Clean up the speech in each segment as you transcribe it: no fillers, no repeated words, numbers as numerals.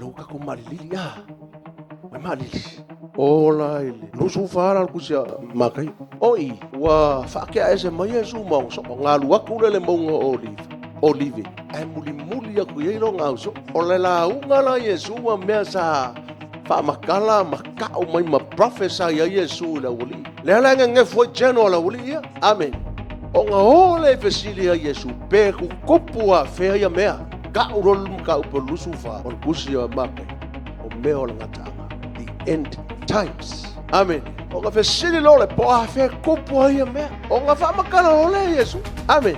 luka ko malili mai malili ola ile no su fara ku sia makai oi wa fa ke ese mai su mau so ngalu aku le mo olive ai muli aku ye lo ngau so ole la ngala yesu wa mesa fa makala makau mai ma professor ya yesu la wuli le la nge fo jeno la wuli amen o nga ole fesilia yesu pe ku kopua fe ya mea ka urol ka upolusu fa on kusia makai o meo la ngata the end times amen o nga fesili lo le po a fe kopua ya mea o nga fa makala ole yesu amen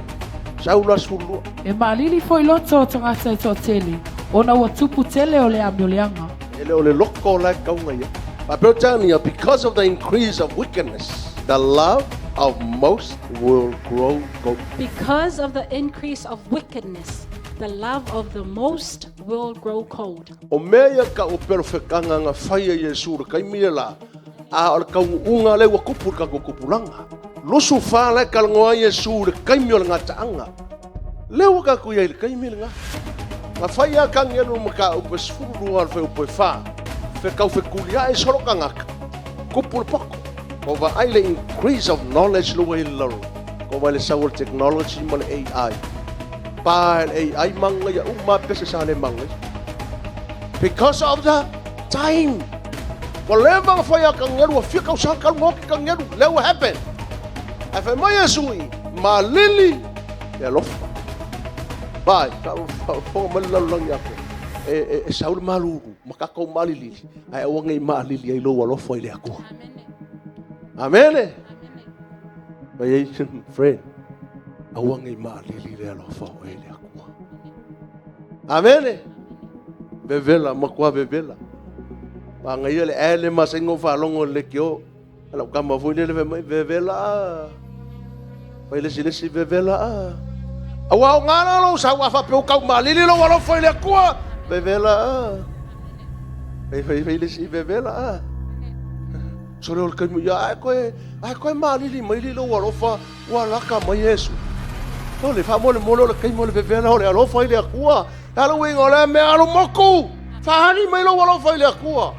saula sulu E malili foi loto o tangata i tō tele. Ona ua tupu tele o le amioleanga. ele ole loko la kaunga ia Papotania, because of the increase of wickedness, the love of most will grow cold. Because of the increase of wickedness, the love of the most will grow cold. O mea ka o perfekanga nga whaia Yesu ra kai miela a o ka unga le wa kupur ka kupulanga. Lusu whala ka ngoa Yesu ra kai miela nga taanga. Lewa ka kuya le kai miela nga. Nga whaia ka ngelu maka upe sfuru al fe upe wha. Fe kau fe kulia e soro ka ngaka. Kupur pako. Kova ai le increase of knowledge lo wei laro. Kova le saur technology ma le AI. Pa le AI manga ya uma pese sa le manga. Because of the time. Whatever whaia ka ngelu fia kau sa ka ngoki ka ngelu. Lewa happen. Afe mai sui ma lili ya lofa. Bai, kau malalang lang yako. Saul malulu, makakaw malili. Ay awang ngay malili ay lo walo foy le ako. Amen. Bayation friend. Awang ngay malili le lo foy le ako. Amen. Bevela makwa bevela. Bangay le ele masengo falong le kyo. Alam ka mafuin le bevela. Bay le si bevela. Awa ngana lo sa wa fa pe ka malili lo walo foi le kwa bevela vai le si bevela so lo ka ya ai ko malili mai lo walo fa wala ka mai yesu o le fa mo le kai mo le bevela o le lo foi le kwa alo wingo le me alo moku fa ni mai lo walo foi le kwa